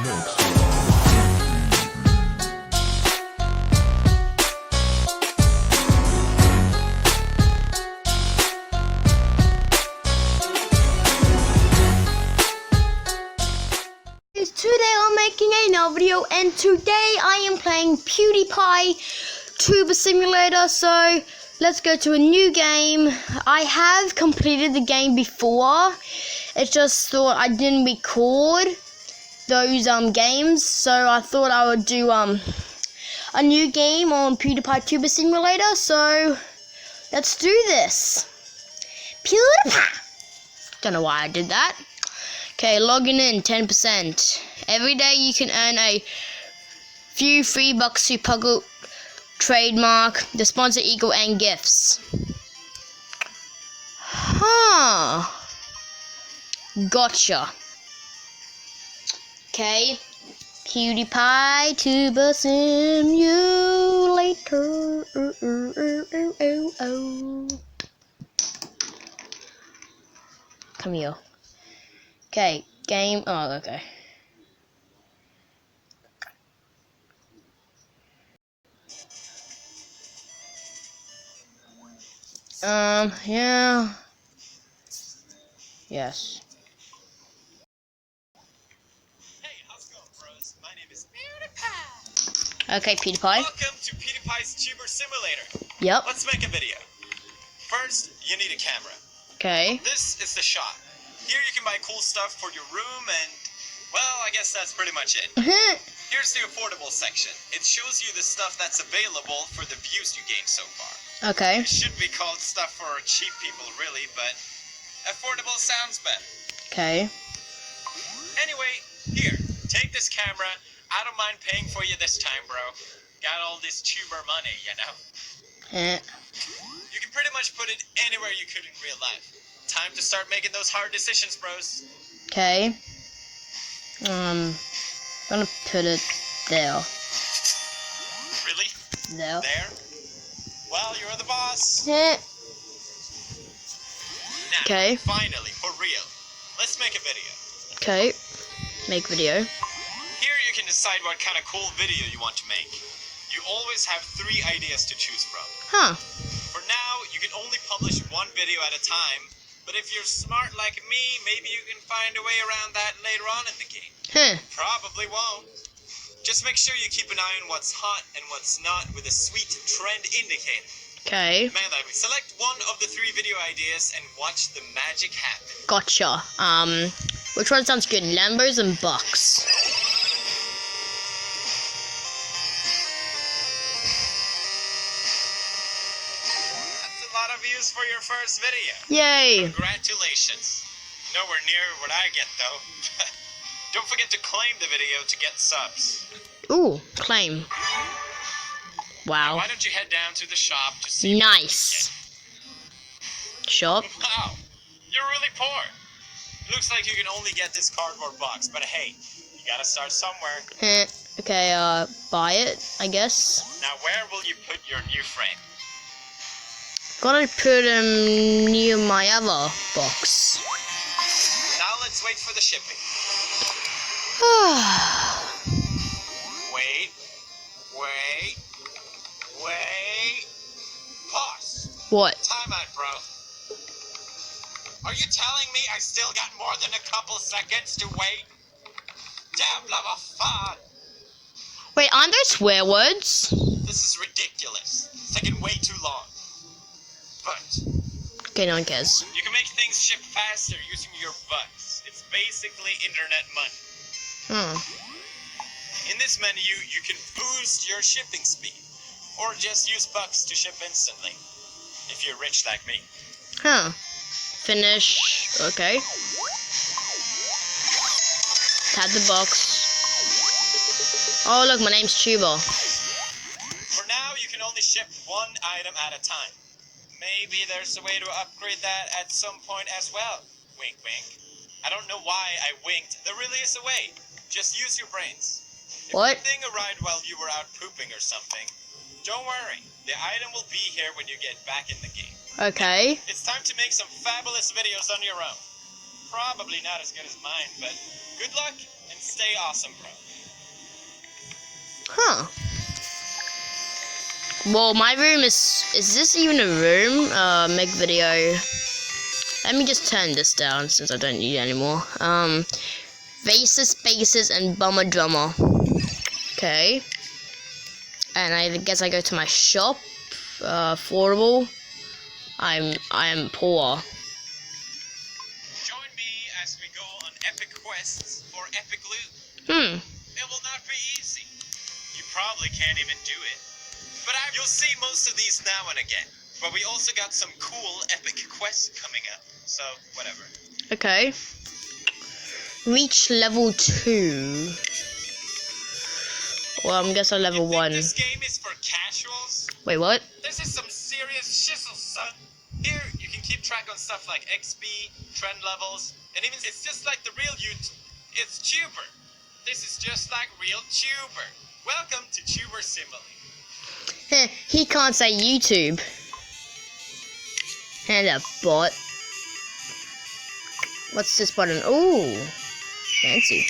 Today I'm making another video, and today I am playing PewDiePie Tuber Simulator. So let's go to a new game. I have completed the game before. It's just thought I didn't record those games, so I thought I would do a new game on PewDiePie Tuber Simulator. So let's do this. PewDiePie. Don't know why I did that. Okay, logging in 10%. Every day you can earn a few free bucks to Puggle trademark, the sponsor eagle, and gifts. Huh. Gotcha. Okay. PewDiePie Tuber Simulator. Come here. Okay, game. Oh, okay. Yeah. Yes. Hey, how's it going, bros? My name is PewDiePie. Okay, PewDiePie. Welcome to PewDiePie's Tuber Simulator. Yep. Let's make a video. First, you need a camera. Okay. This is the shot. Here you can buy cool stuff for your room and, well, I guess that's pretty much it. Here's the affordable section. It shows you the stuff that's available for the views you gained so far. Okay. It should be called stuff for cheap people, really, but affordable sounds better. Okay. Anyway, here, take this camera. I don't mind paying for you this time, bro. Got all this tuber money, you know? You can pretty much put it anywhere you could in real life. Time to start making those hard decisions, bros. Okay. Gonna put it there. Really? There. There? Well, you're the boss. Yeah. Now, Okay. finally, for real, let's make a video. Okay. Make video. Here you can decide what kind of cool video you want to make. You always have 3 ideas to choose from. Huh. For now, you can only publish one video at a time, but if you're smart like me, maybe you can find a way around that later on in the game. Huh. Probably won't. Just make sure you keep an eye on what's hot and what's not with a sweet trend indicator. Okay. Man, select one of the 3 video ideas and watch the magic happen. Gotcha. Which one sounds good? Lambos and Bucks. That's a lot of views for your first video. Yay. Congratulations. Nowhere near what I get, though. Don't forget to claim the video to get subs. Ooh, claim. Wow. Why don't you head down to the shop to see Nice. Shop. Wow, you're really poor. Looks like you can only get this cardboard box, but hey, you gotta start somewhere. Okay, buy it, I guess. Now where will you put your new frame? Gotta put him near my other box. Now let's wait for the shipping. Wait. Pause. What? Time out, bro. Are you telling me I still got more than a couple seconds to wait? Damn, lava fun. Wait, aren't those swear words? This is ridiculous. It's taking way too long. But Okay, no one cares. you can make things ship faster using your bucks. It's basically internet money. In this menu, you can boost your shipping speed, or just use bucks to ship instantly, if you're rich like me. Huh. Finish. Okay. Tap the box. Oh, look, my name's Tuber. For now, you can only ship one item at a time. Maybe there's a way to upgrade that at some point as well. Wink, wink. I don't know why I winked. There really is a way. Just use your brains. If What? the thing arrived while you were out pooping or something, don't worry. The item will be here when you get back in the game. Okay. It's time to make some fabulous videos on your own. Probably not as good as mine, but good luck and Stay awesome, bro. Huh. Well, my room is this even a room? Make video. Let me just turn this down since I don't need it anymore. Vases, bases, and bummer drummer. Okay. And I guess I go to my shop. Affordable. I am poor. Join me as we go on epic quests for epic loot. It will not be easy. You probably can't even do it. But you'll see most of these now and again. But we also got some cool epic quests coming up. So, whatever. Okay. Reach level 2. Well, I'm guessing level 1. This game is for casuals? Wait, what? This is some serious shizzle, son. Here, you can keep track on stuff like XP, trend levels, and even it's just like the real YouTube. It's Tuber. This is just like real Tuber. Welcome to Tuber Simile. He can't say YouTube. And a bot. What's this button? Ooh, fancy.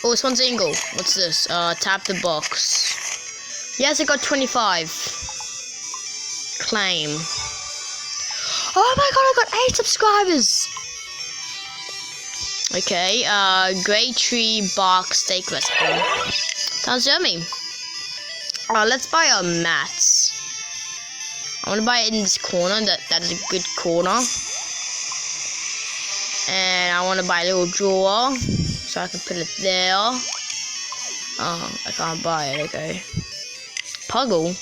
Oh, it's one single. What's this? Tap the box. Yes, I got 25. Claim. Oh my god, I got 8 subscribers. Okay, grey tree bark steak recipe. Sounds yummy. Let's buy our mats. I want to buy it in this corner. That is a good corner. And I want to buy a little drawer so I can put it there. Oh, I can't buy it. Okay. Puggle.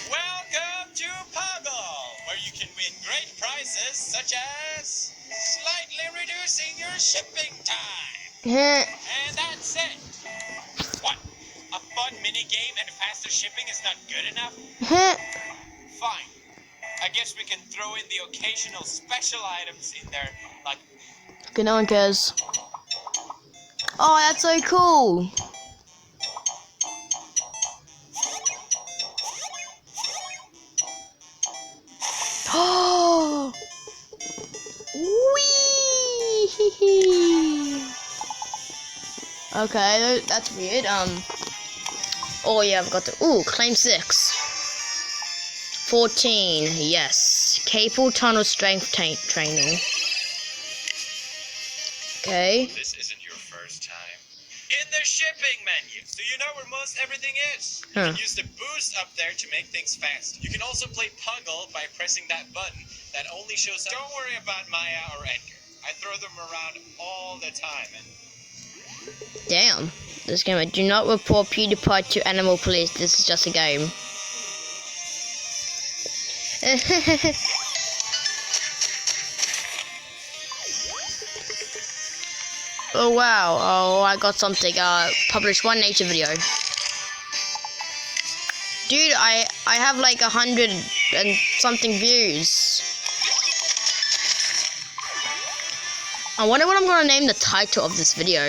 Welcome to Puggle, where you can win great prizes such as slightly reducing your shipping time. And that's it. What? A fun mini game and faster shipping is not good enough? Fine. I guess we can throw in the occasional special items in there, like... Okay, no one cares. Oh, that's so cool. Oh! Wee! Okay, that's weird. Oh yeah, I've got the... Ooh, claim 6. 14, yes. Cable tunnel strength training. Okay. This isn't your first time. In the shipping menu, so you know where most everything is. You can use the boost up there to make things fast. You can also play Puggle by pressing that button that only shows up. Don't worry about Maya or Edgar. I throw them around all the time. And damn. This game. Do not report PewDiePie to Animal Police. This is just a game. Oh wow, oh I got something, published one nature video. Dude, I have like 100 and something views. I wonder what I'm gonna name the title of this video,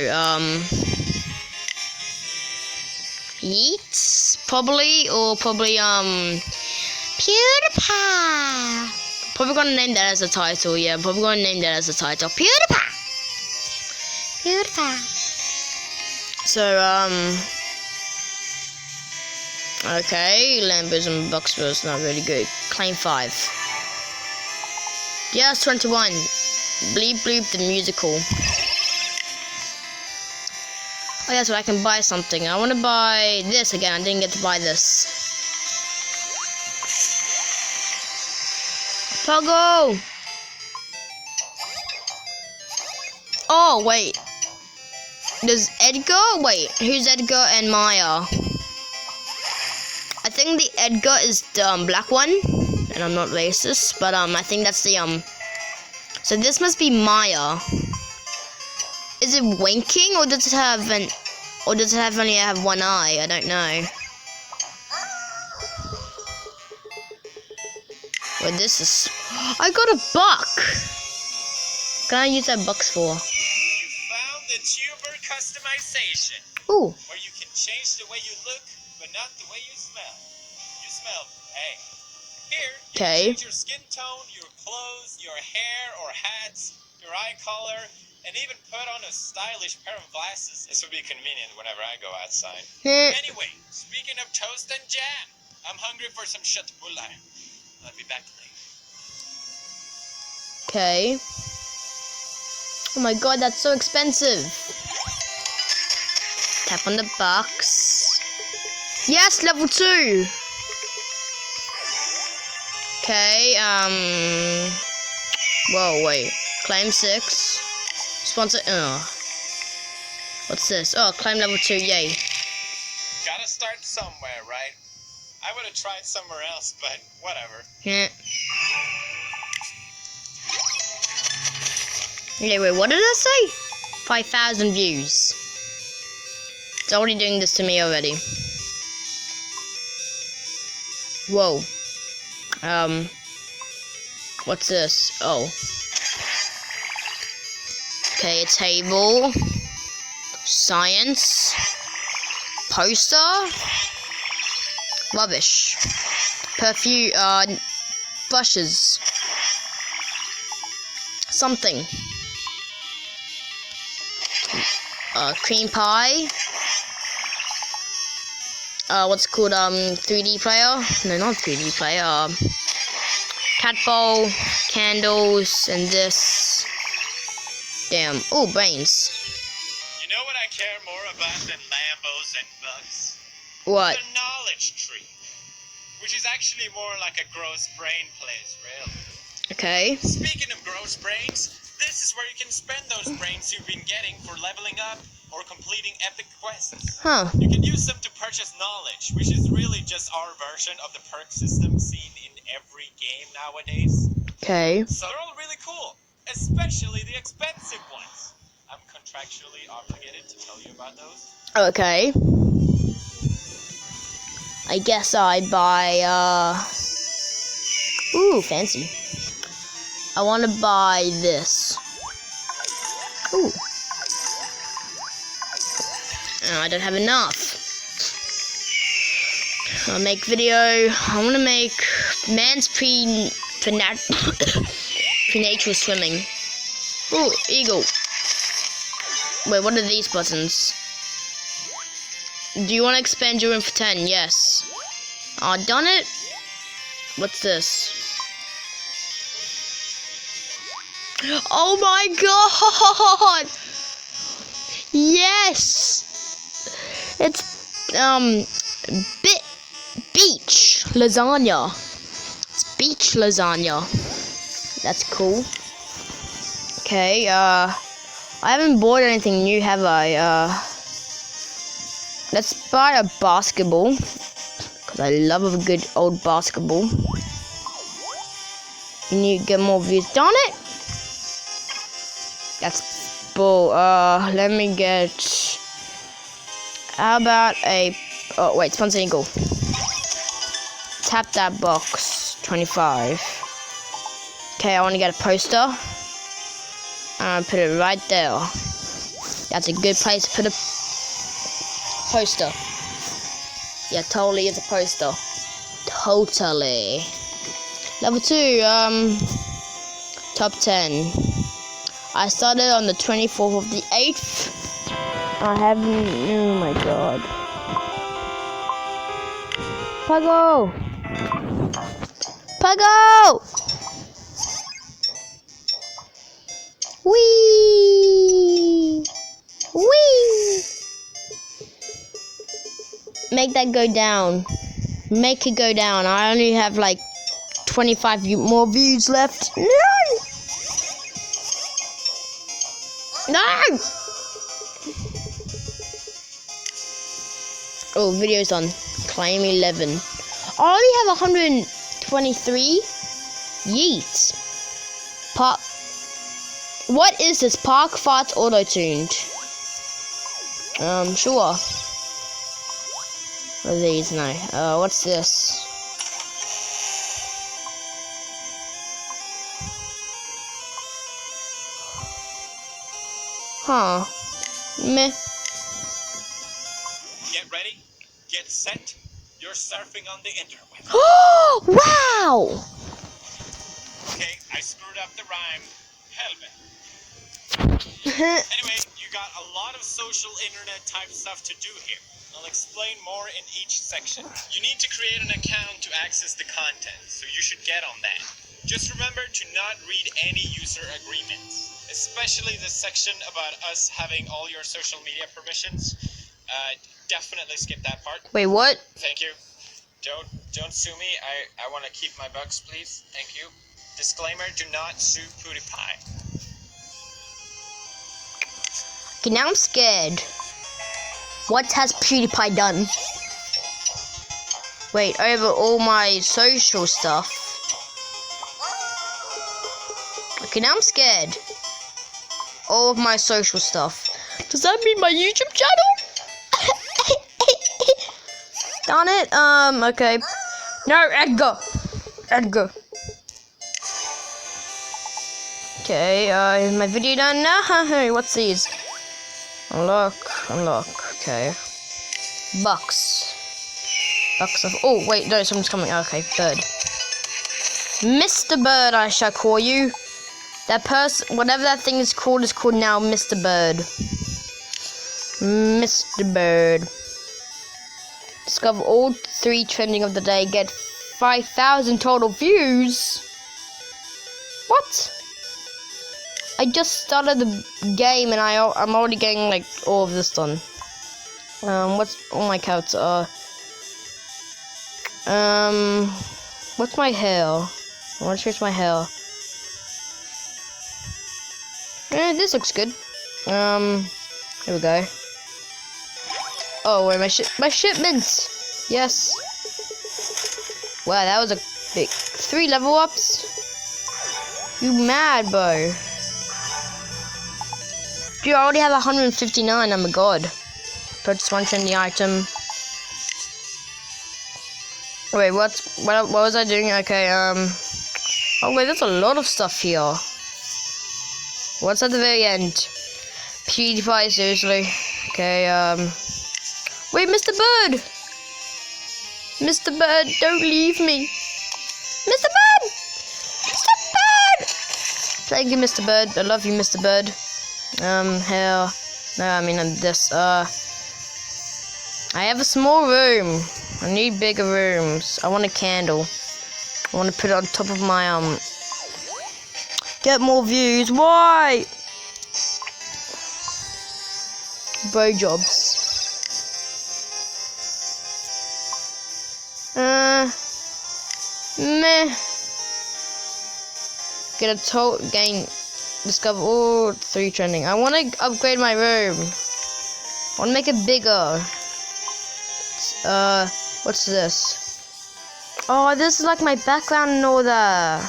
Yeets? Probably, or probably, PewDiePie. Probably gonna name that as a title, yeah, probably gonna name that as a title, PewDiePie. PewDiePie. So, okay, Lambos and Bucks not really good. Claim 5. Yes, 21. Bleep Bloop the musical. Oh, yeah, so I can buy something. I want to buy this again. I didn't get to buy this. Puggle! Oh, wait. There's Edgar? Wait, who's Edgar and Maya? I think the Edgar is the black one. And I'm not racist, but I think that's the so this must be Maya. Is it winking or does it have only have one eye? I don't know. Well, this is... I got a buck! What can I use that bucks for? the tuber customization. Ooh. Where you can change the way you look, but not the way you smell. You smell hey. Here, you can change your skin tone, your clothes, your hair or hats, your eye color, and even put on a stylish pair of glasses. This would be convenient whenever I go outside. Anyway, speaking of toast and jam, I'm hungry for some chatbullar. I'll be back later. Okay. Oh my god, that's so expensive. Tap on the box. Yes, level 2. Okay, whoa, wait. Claim 6. Sponsor, what's this? Oh, claim level 2, yay. Gotta start somewhere, right? I would have tried somewhere else, but whatever. Yeah. Okay, wait, what did I say? 5,000 views. It's already doing this to me already. Whoa. What's this? Oh. Okay, a table. Science. Poster. Rubbish. Perfume, brushes. Something. Cream pie. What's it called, 3D player? No, not 3D player, cat bowl, candles, and this. Damn. Oh, brains. You know what I care more about than Lambos and bugs? What? The knowledge tree. Which is actually more like a gross brain place, really. Okay. Speaking of gross brains, this is where you can spend those brains you've been getting for leveling up or completing epic quests. Huh. You can use them to purchase knowledge, which is really just our version of the perk system seen in every game nowadays. Okay. So they're all really cool, especially the expensive ones. I'm contractually obligated to tell you about those. Okay. I guess I buy, ooh, fancy. I want to buy this. Ooh. Oh, I don't have enough. I'll make video. I want to make man's prenatal swimming. Ooh, eagle. Wait, what are these buttons? Do you want to expand your room for 10? Yes. Done it? What's this? Oh my god! Yes! It's, beach lasagna. It's beach lasagna. That's cool. Okay, I haven't bought anything new, have I? Let's buy a basketball. Because I love a good old basketball. You need to get more views. Darn it! That's bull. Let me get... How about a... Oh, wait, sponsor eagle. Tap that box. 25. Okay, I want to get a poster. And put it right there. That's a good place to put a poster. Yeah, totally is a poster. Totally. Level 2, top 10. I started on the 24th of the 8th. I haven't, oh my god. Puggo! Puggo! Whee! Whee! Make that go down. Make it go down. I only have like 25 more views left. No! No! Oh, video's done. Claim 11. I only have 123. Yeet. Park. What is this? Park Farts auto-tuned. Sure. What are these now? What's this? Huh. Meh. Get ready, get set. You're surfing on the interweb. Oh, wow! Okay, I screwed up the rhyme. Helmet. Anyway, you got a lot of social internet type stuff to do here. I'll explain more in each section. You need to create an account to access the content, so you should get on that. Just remember to not read any user agreements, especially the section about us having all your social media permissions. Definitely skip that part. Wait, what? Thank you. Don't sue me. I want to keep my bucks, please. Thank you. Disclaimer, do not sue PewDiePie. Okay, now I'm scared. What has PewDiePie done? Wait, over all my social stuff. Okay, now I'm scared. All of my social stuff. Does that mean my YouTube channel? Darn it. Okay. No, Edgar. Edgar. Okay, is my video done now? Hey, what's these? Unlock. Okay. Bucks of. Oh, wait, no, someone's coming. Okay, bird. Mr. Bird, I shall call you. That person, whatever that thing is called now Mr. Bird. Mr. Bird. Discover all 3 trending of the day. Get 5,000 total views. What? I just started the game and I'm already getting like all of this done. What's all my counts are? What's my hair? I want to change my hair. This looks good. Here we go. Oh wait, my shipments. Yes. Wow, that was a big 3 level ups. You mad, bro? Dude, I already have 159. I'm a god. Purchase 1 trendy item. Wait, what was I doing? Okay, oh wait, there's a lot of stuff here. What's at the very end? PewDiePie, seriously. Okay, wait, Mr. Bird! Mr. Bird, don't leave me. Mr. Bird! Mr. Bird! Thank you, Mr. Bird. I love you, Mr. Bird. Here. No, I mean, this, I have a small room. I need bigger rooms. I want a candle. I want to put it on top of my, get more views. Why? Bow jobs. Meh. Get a total gain. Discover all 3 trending. I want to upgrade my room. I want to make it bigger. What's this? Oh, this is like my background and all that.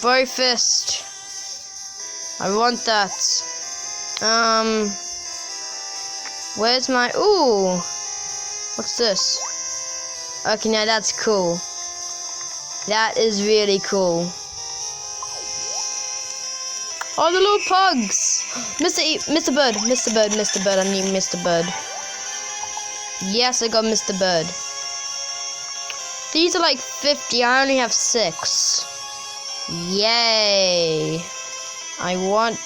Bow fist. I want that. Where's my... Ooh. What's this? Okay, now that's cool. That is really cool. Oh, the little pugs. Mr. Bird. I need Mr. Bird. Yes, I got Mr. Bird. These are like 50. I only have 6. Yay. I want...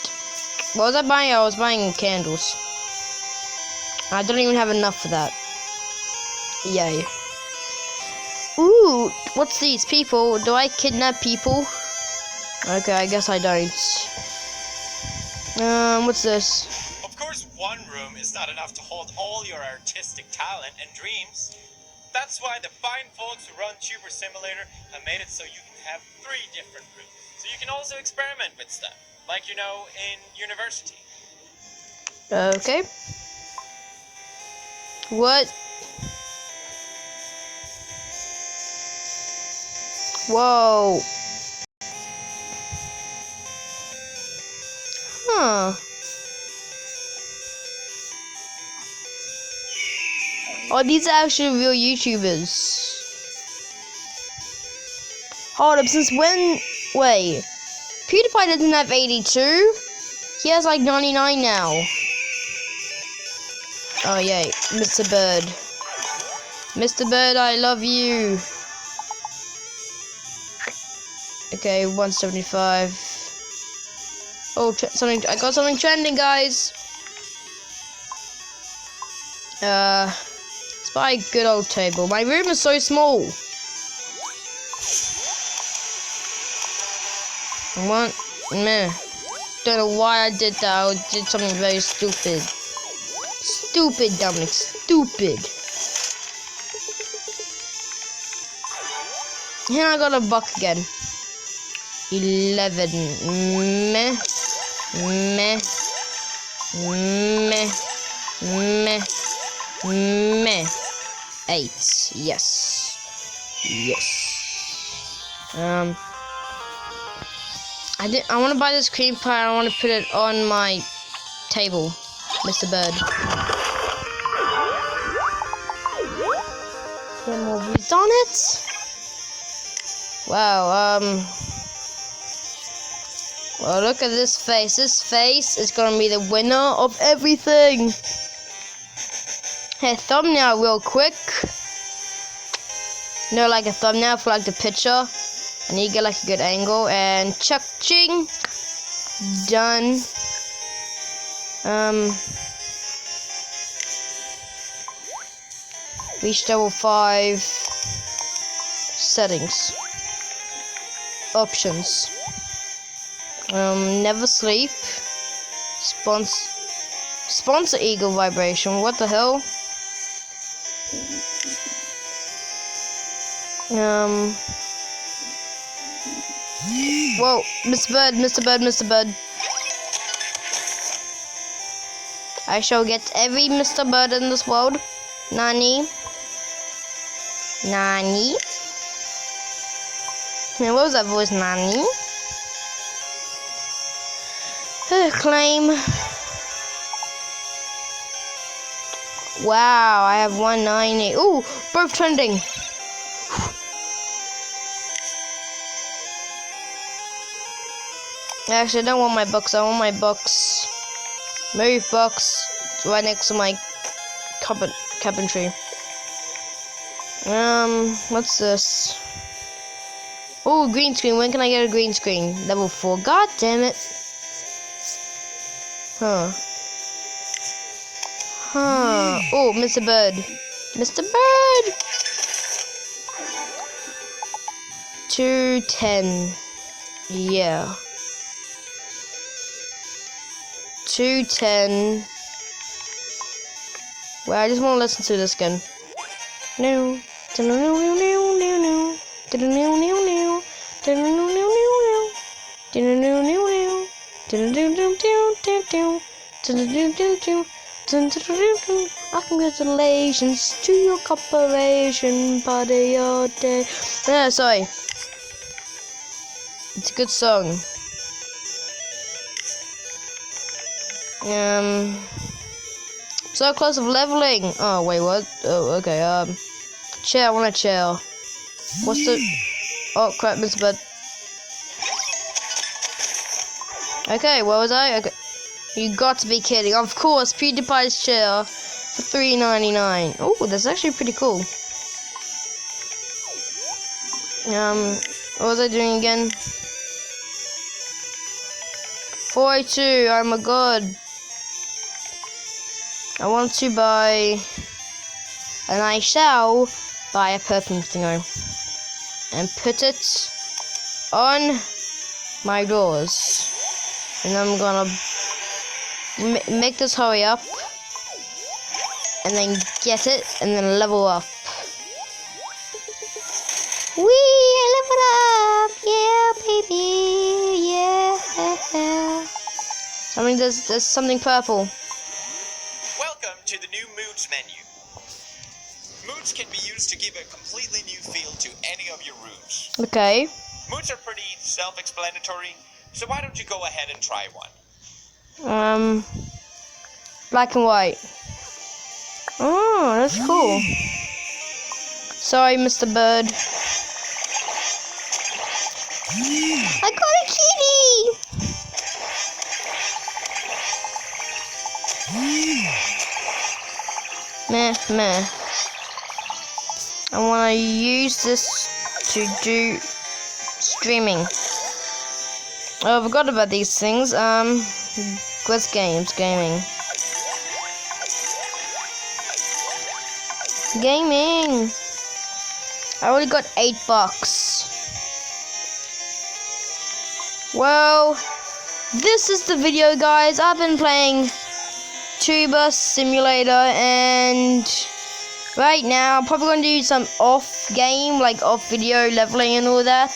What was I buying? I was buying candles. I don't even have enough for that. Yay. Ooh, what's these? People? Do I kidnap people? Okay, I guess I don't. What's this? Of course, one room is not enough to hold all your artistic talent and dreams. That's why the fine folks who run Tuber Simulator have made it so you can have 3 different rooms. So you can also experiment with stuff, like you know, in university. Okay. What? Whoa. Huh. Oh, these are actually real YouTubers. Hold up, since when? Wait. PewDiePie doesn't have 82. He has like 99 now. Oh, yay. Mr. Bird. Mr. Bird, I love you. Okay, 175. Oh, something! I got something trending, guys. It's by a good old table. My room is so small. What? Meh. Don't know why I did that. I did something very stupid. Stupid, Dominic. Stupid. Here I got a buck again. 11. Meh. Meh. Meh. Meh. Meh. 8. Yes. Yes. I want to buy this cream pie. I want to put it on my table, Mr. Bird. Put more wheat on it. Wow. Well, look at this face. This face is gonna be the winner of everything. Hey, thumbnail real quick. No, like a thumbnail for like the picture. And you get like a good angle. And chuck-ching. Done. Reach level 5. Settings. Options. Never sleep. Sponsor eagle vibration. What the hell? Whoa, Mr. Bird, Mr. Bird, Mr. Bird. I shall get every Mr. Bird in this world. Nani? Nani? Man, what was that voice? Nani? Claim. Wow, I have 190. Ooh, both trending. Actually, I don't want my books. I want my books. Move books. It's right next to my carpentry. What's this? Oh, green screen. When can I get a green screen? Level 4. God damn it. Huh. Oh, Mr. Bird. Mr. Bird! 210. Yeah. 210. Well, I just want to listen to this again. No. Congratulations to your corporation, party your day. Yeah, sorry. It's a good song. So close of leveling. Oh wait, what? Oh, okay. Chair. I want a chair. What's the? Oh crap, Mr. Bird. Okay, where was I? Okay. You got to be kidding. Of course, PewDiePie's chair for $3.99. Oh, that's actually pretty cool. What was I doing again? 402. Oh my god. I want to buy, and I shall buy a perfume thingo and put it on my doors. And I'm gonna make this hurry up, and then get it, and then level up. I leveled up, yeah, baby, yeah. I mean, there's something purple. Welcome to the new Moods menu. Moods can be used to give a completely new feel to any of your rooms. Okay. Moods are pretty self-explanatory, so why don't you go ahead and try one? Black and white. Oh, that's cool. Sorry, Mr. Bird. I got a kitty! Meh. I want to use this to do streaming. Oh, I forgot about these things. What's games? Gaming. Gaming. I already got $8. Well, this is the video, guys. I've been playing Tuber Simulator, and right now I'm probably going to do some off game, like off video leveling and all that.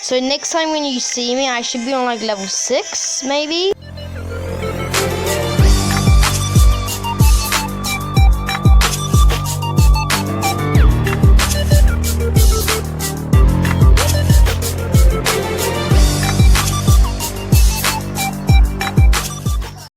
So next time when you see me, I should be on like level 6, maybe.